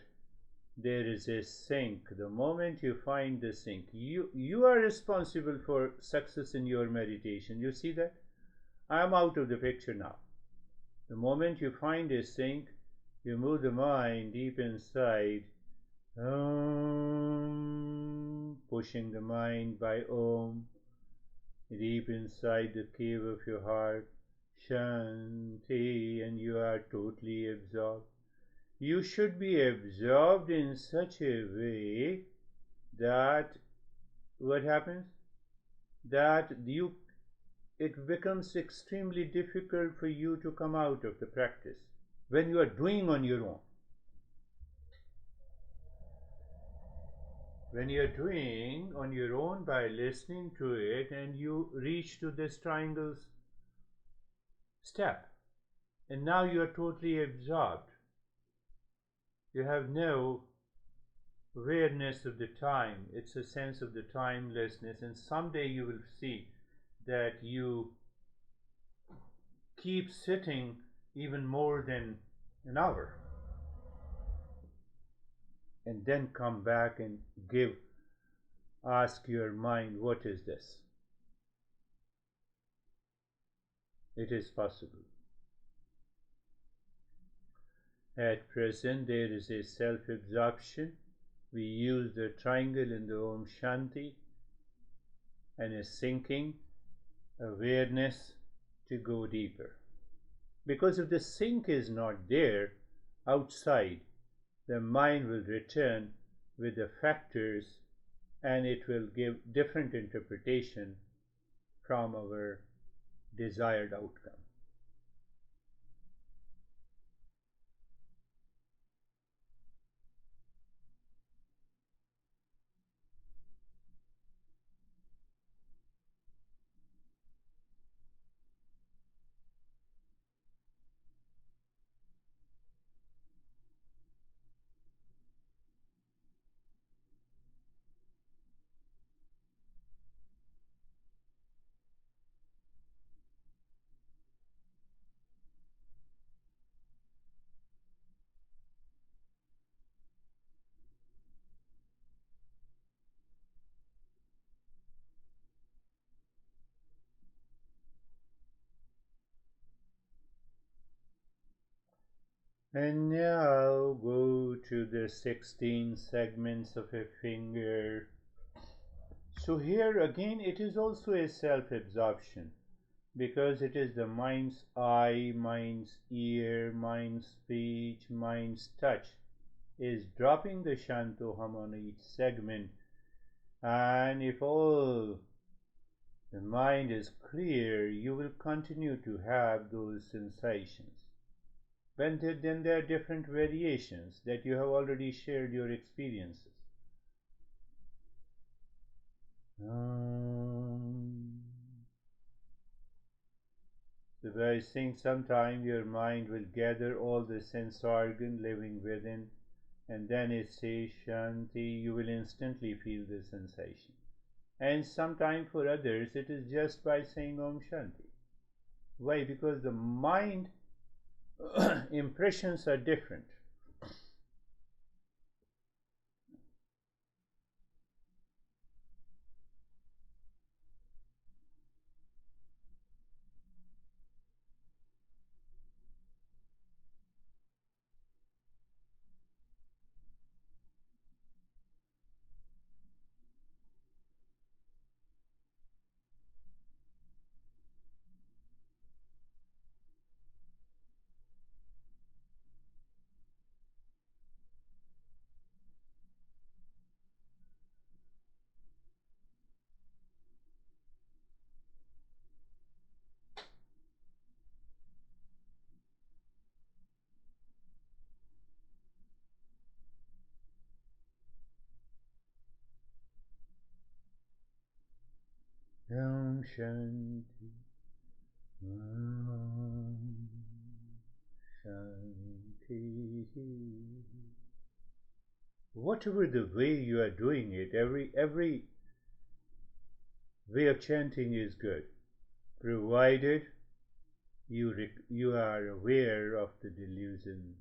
there is a sink, the moment you find the sink, you are responsible for success in your meditation. You see that? I am out of the picture now. The moment you find a sink, you move the mind deep inside, pushing the mind by Om, deep inside the cave of your heart, Shanti, and you are totally absorbed. You should be absorbed in such a way that what happens? That it becomes extremely difficult for you to come out of the practice when you are doing on your own. When you are doing on your own by listening to it and you reach to this triangle's step, and now you are totally absorbed. You have no awareness of the time. It's a sense of the timelessness, and someday you will see that you keep sitting even more than an hour and then come back and ask your mind, what is this? It is possible. At present there is a self-absorption. We use the triangle in the Om Shanti and a sinking awareness to go deeper. Because if the sink is not there outside, the mind will return with the factors and it will give different interpretation from our desired outcome. And now go to the 16 segments of a finger. So here again it is also a self-absorption because it is the mind's eye, mind's ear, mind's speech, mind's touch is dropping the Shanto hum on each segment. And if all the mind is clear, you will continue to have those sensations. Then there are different variations that you have already shared your experiences. So by saying sometime your mind will gather all the sense organ living within, and then it says Shanti, you will instantly feel the sensation. And sometime for others it is just by saying Om Shanti. Why? Because the mind impressions are different. Om Shanti. Om Shanti. Whatever the way you are doing it, every way of chanting is good, provided you are aware of the delusion.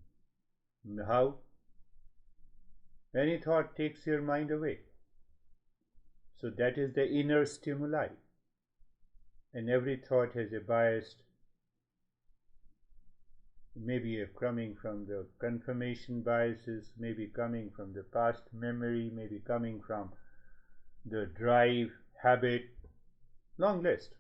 How? Any thought takes your mind away. So that is the inner stimuli. And every thought has a bias, maybe coming from the confirmation biases, maybe coming from the past memory, maybe coming from the drive, habit, long list.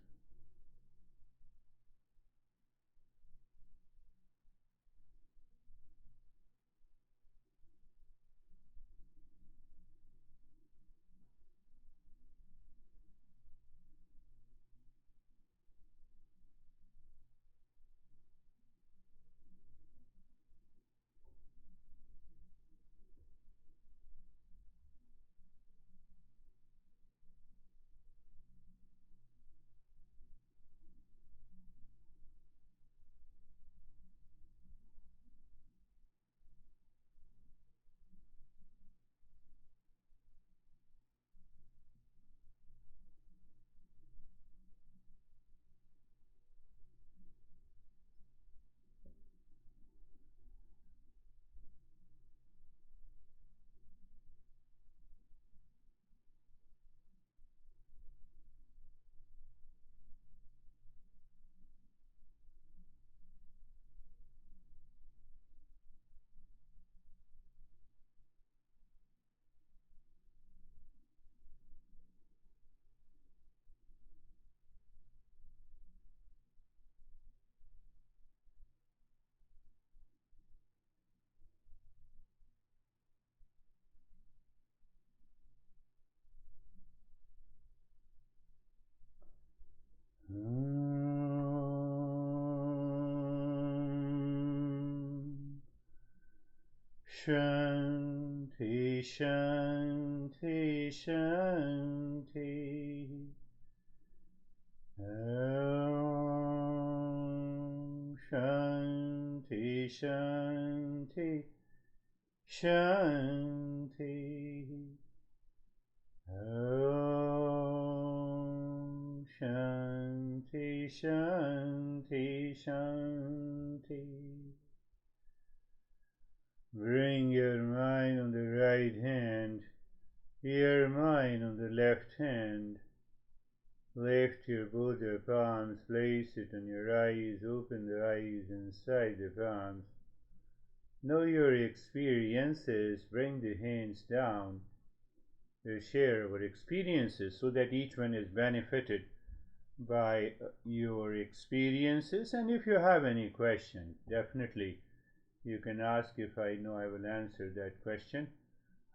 Shanti, Shanti, Shanti. Om Shanti, Shanti, Shanti. Om Shanti, Shanti, Shanti. Bring your mind on the right hand, your mind on the left hand. Lift your both your palms, place it on your eyes, open the eyes inside the palms. Know your experiences, bring the hands down. We share our experiences so that each one is benefited by your experiences. And if you have any question, definitely you can ask. If I know, I will answer that question.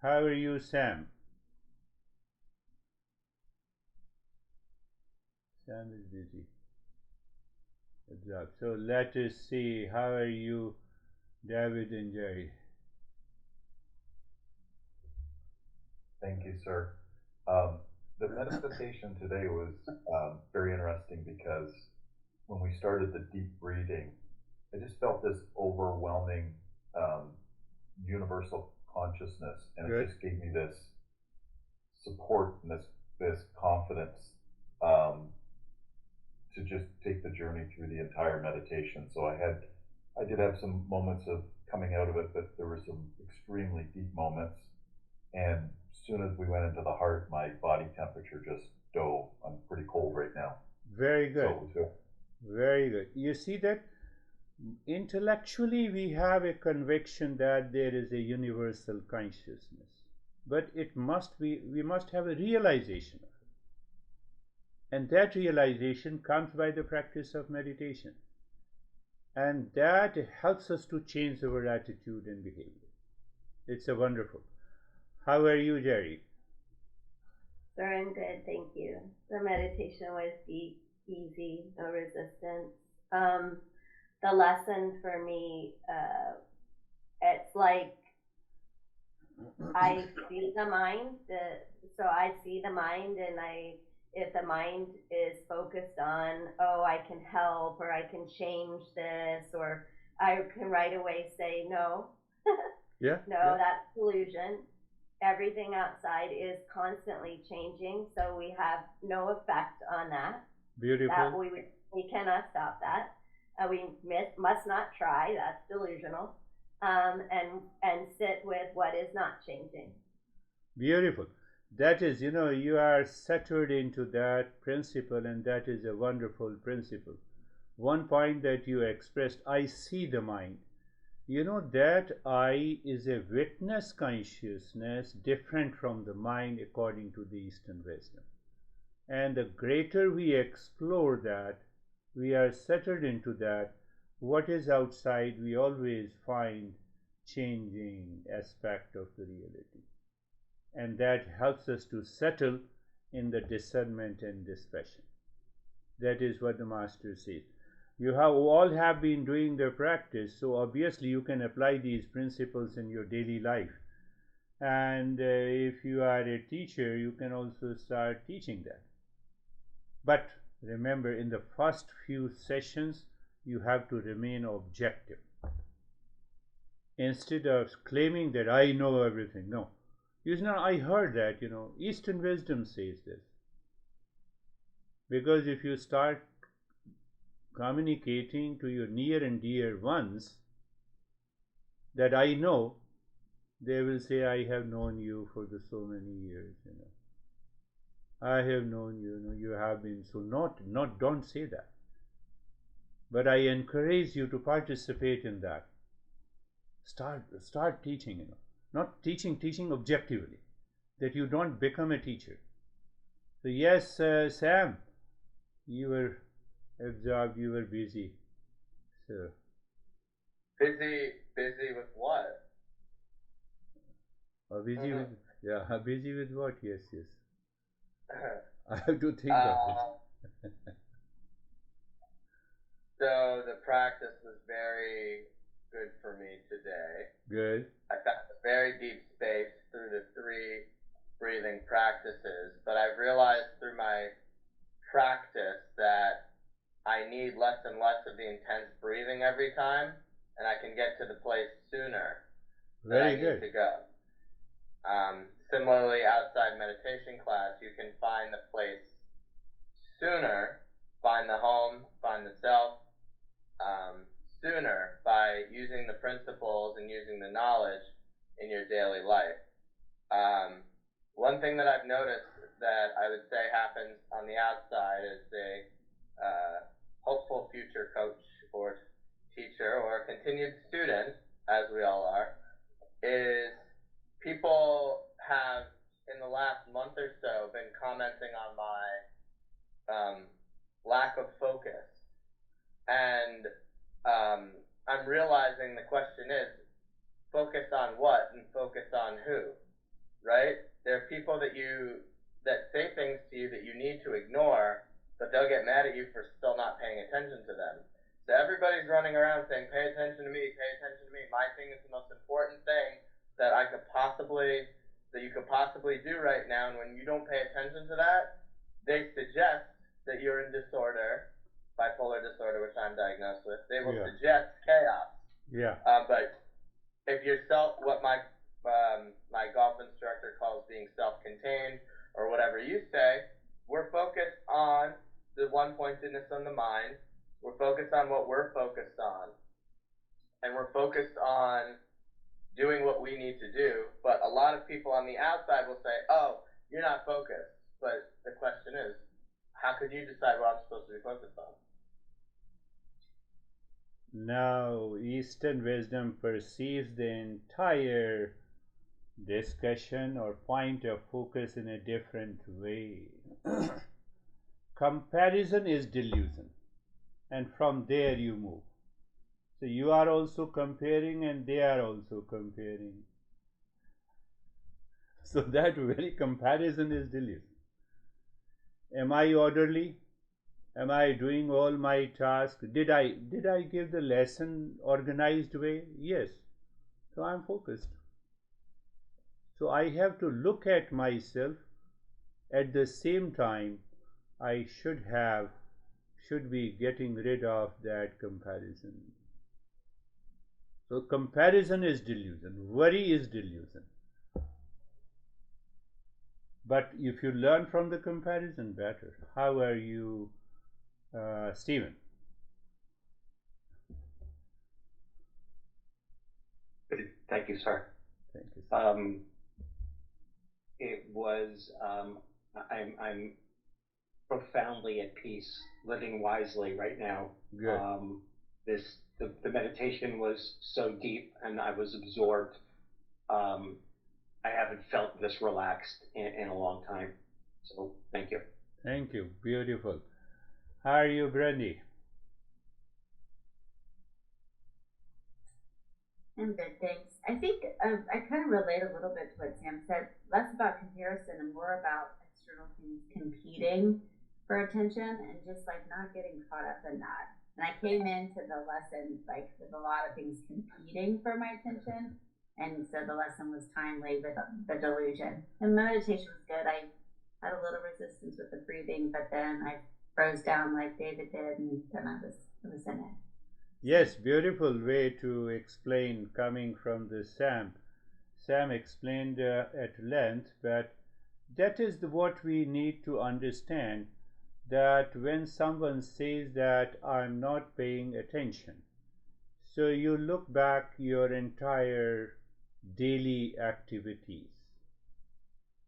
How are you, Sam? Sam is busy. Absorbed. So let us see. How are you, David and Jerry? Thank you, sir. The meditation today was very interesting because when we started the deep breathing, I just felt this overwhelming um, universal consciousness, and it Good. just gave me this support and this confidence um, to just take the journey through the entire meditation. So I did have some moments of coming out of it, but there were some extremely deep moments. And as soon as we went into the heart, my body temperature just dove. I'm pretty cold right now. Very good. So it was good. Very good. You see that intellectually we have a conviction that there is a universal consciousness, but we must have a realization of it. And that realization comes by the practice of meditation. And that helps us to change our attitude and behavior. It's a wonderful. How are you, Jerry? Sir, I'm good, thank you. The meditation was deep, easy, no resistance. The lesson for me, it's like I see the mind. So I see the mind, and if the mind is focused on, oh, I can help, or I can change this, or I can right away say no. Yeah. No, Yeah. that's delusion. Everything outside is constantly changing, so we have no effect on that. Beautiful. That we cannot stop that. We must not try. That's delusional. And sit with what is not changing. Beautiful. That is, you are centered into that principle, and that is a wonderful principle. One point that you expressed, I see the mind. That I is a witness consciousness different from the mind according to the Eastern wisdom. And the greater we explore that, we are settled into that, what is outside we always find changing aspect of the reality. And that helps us to settle in the discernment and dispassion. That is what the master says. You all have been doing the practice, so obviously you can apply these principles in your daily life. And if you are a teacher, you can also start teaching that. But remember, in the first few sessions, you have to remain objective. Instead of claiming that I know everything, no. I heard that, Eastern wisdom says this. Because if you start communicating to your near and dear ones that I know, they will say, I have known you for so many years, I have known you, you have been. So don't say that. But I encourage you to participate in that. Start teaching, not teaching objectively, that you don't become a teacher. So yes, Sam, you were absorbed, you were busy. So busy with what? Busy with busy with what? Yes. I have to think of it. So the practice was very good for me today. Good. I found a very deep space through the 3 breathing practices, but I've realized through my practice that I need less and less of the intense breathing every time, and I can get to the place sooner that I need to go. Similarly, outside meditation class, you can find the place sooner, find the home, find the self, sooner by using the principles and using the knowledge in your daily life. One thing that I've noticed that I would say happens on the outside as a hopeful future coach or teacher or continued student, as we all are, is people have in the last month or so been commenting on my lack of focus. And I'm realizing the question is, focus on what and focus on who, right? There are people that say things to you that you need to ignore, but they'll get mad at you for still not paying attention to them. So everybody's running around saying, pay attention to me, pay attention to me. My thing is the most important thing that you could possibly do right now. And when you don't pay attention to that, they suggest that you're in disorder, bipolar disorder, which I'm diagnosed with. They will suggest chaos. Yeah. But if you're what my golf instructor calls being self-contained, or whatever you say, we're focused on the one-pointedness on the mind. We're focused on what we're focused on, and we're focused on doing what we need to do. But a lot of people on the outside will say, oh, you're not focused. But the question is, how could you decide what I'm supposed to be focused on? Now, Eastern wisdom perceives the entire discussion or point of focus in a different way. Comparison is delusion, and from there you move. So you are also comparing, and they are also comparing. So that very comparison is delusion. Am I orderly? Am I doing all my tasks? Did I give the lesson organized way? Yes. So I am focused. So I have to look at myself. At the same time, I should be getting rid of that comparison. So comparison is delusion. Worry is delusion. But if you learn from the comparison, better. How are you, Stephen? Thank you, sir. Thank you, sir. It was, I'm profoundly at peace, living wisely right now. Good. The meditation was so deep, and I was absorbed. I haven't felt this relaxed in a long time. So thank you. Thank you. Beautiful. How are you, Brandy? I'm good, thanks. I think I kind of relate a little bit to what Sam said, less about comparison and more about external things competing for attention and just like not getting caught up in that. And I came into the lesson like with a lot of things competing for my attention. And so the lesson was timely with the delusion. And meditation was good. I had a little resistance with the breathing, but then I froze down like David did, and then I was in it. Yes, beautiful way to explain coming from the Sam. Sam explained at length, but that is what we need to understand, that when someone says that I'm not paying attention, so you look back your entire daily activities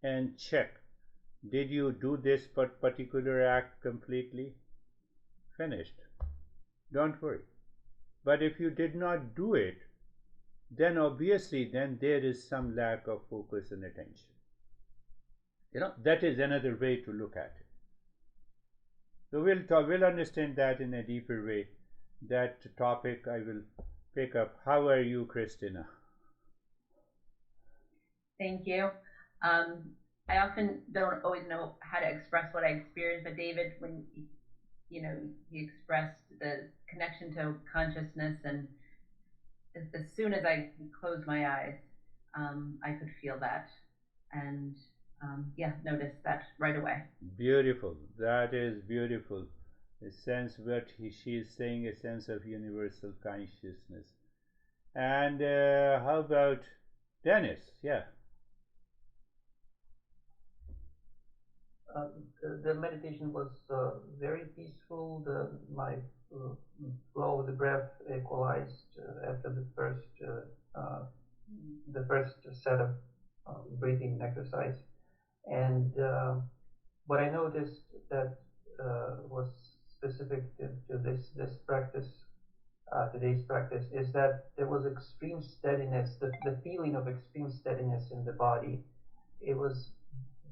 and check, did you do this particular act completely? Finished. Don't worry. But if you did not do it, then obviously then there is some lack of focus and attention. That is another way to look at it. So we'll understand that in a deeper way. That topic I will pick up. How are you, Christina? Thank you. I often don't always know how to express what I experience, but David, when he expressed the connection to consciousness, and as soon as I closed my eyes, I could feel that, and noticed that right away. Beautiful. That is beautiful. A sense what she is saying, a sense of universal consciousness. And how about Dennis? Yeah. The meditation was very peaceful. My flow of the breath equalized after the first set of breathing exercise. And what I noticed that was specific to this practice, today's practice, is that there was extreme steadiness, the feeling of extreme steadiness in the body. It was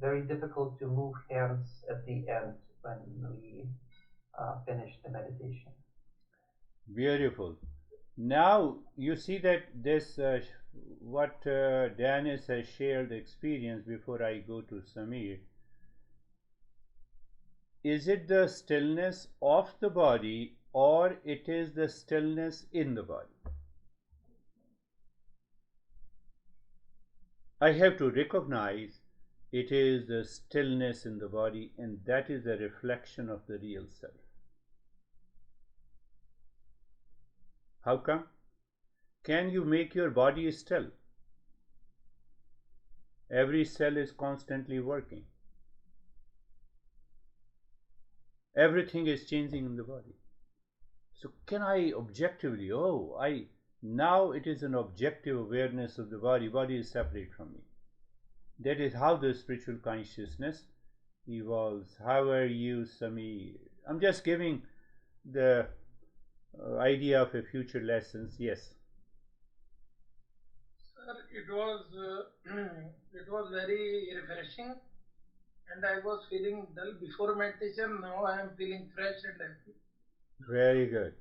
very difficult to move hands at the end when we finished the meditation. Beautiful. Now you see that this what Dennis has shared the experience before I go to Samir. is it the stillness of the body or it is the stillness in the body? I have to recognize it is the stillness in the body, and that is a reflection of the real self. How come? Can you make your body still? Every cell is constantly working. Everything is changing in the body. So can I objectively, now it is an objective awareness of the body. Body is separate from me. That is how the spiritual consciousness evolves. How are you, Sami? I'm just giving the idea of a future lessons. Yes. Sir, it was very refreshing, and I was feeling dull before meditation. Now I am feeling fresh and happy. Very good.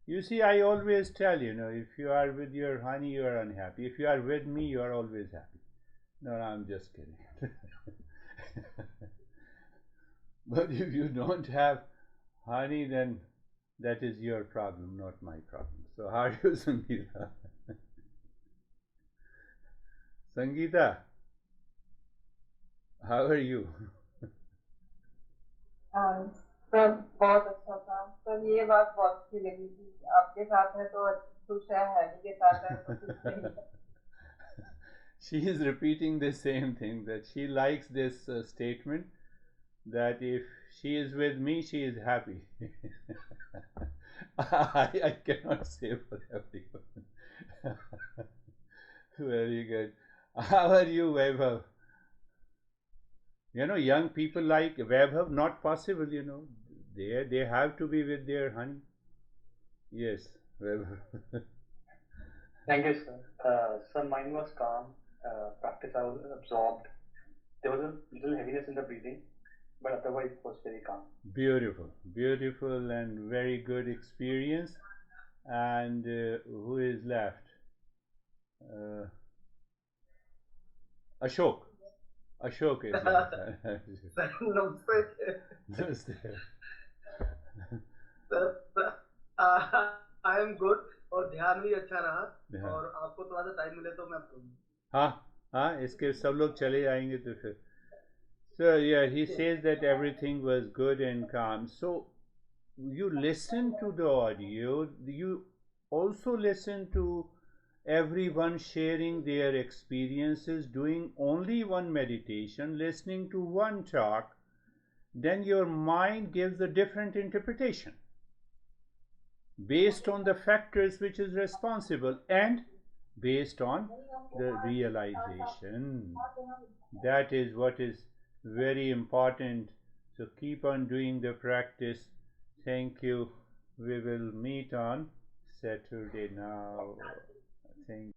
You see, I always tell if you are with your honey, you are unhappy. If you are with me, you are always happy. No, I'm just kidding. But if you don't have honey, then that is your problem, not my problem. So how are you, Sangeeta? Sangeeta, how are you? Sir बहुत अच्छा था sir ये बात बहुत अच्छी लगी कि आपके साथ है तो खुश है हैनी के साथ है तो खुश नहीं है She is repeating the same thing, that she likes this statement that if she is with me, she is happy. I cannot say for everyone. Very good. How are you, Vaibhav? Young people like Vaibhav, not possible, They have to be with their honey. Yes, Vaibhav. Thank you, sir. So mine was calm. Practice, I was absorbed. There was a little heaviness in the breathing, but otherwise it was very calm. Beautiful, beautiful, and very good experience. And who is left? Ashok. Ashok is left. Namaste. Sir, I am good और ध्यान भी अच्छा रहा और आपको थोड़ा सा time मिले तो मैं हाँ इसके सब लोग चले जाएंगे तो फिर. So yeah, he says that everything was good and calm. So you listen to the audio, you also listen to everyone sharing their experiences, doing only one meditation, listening to one talk, then your mind gives a different interpretation based on the factors which is responsible and based on the realization. That is what is very important. So keep on doing the practice. Thank you. We will meet on Saturday now. Thank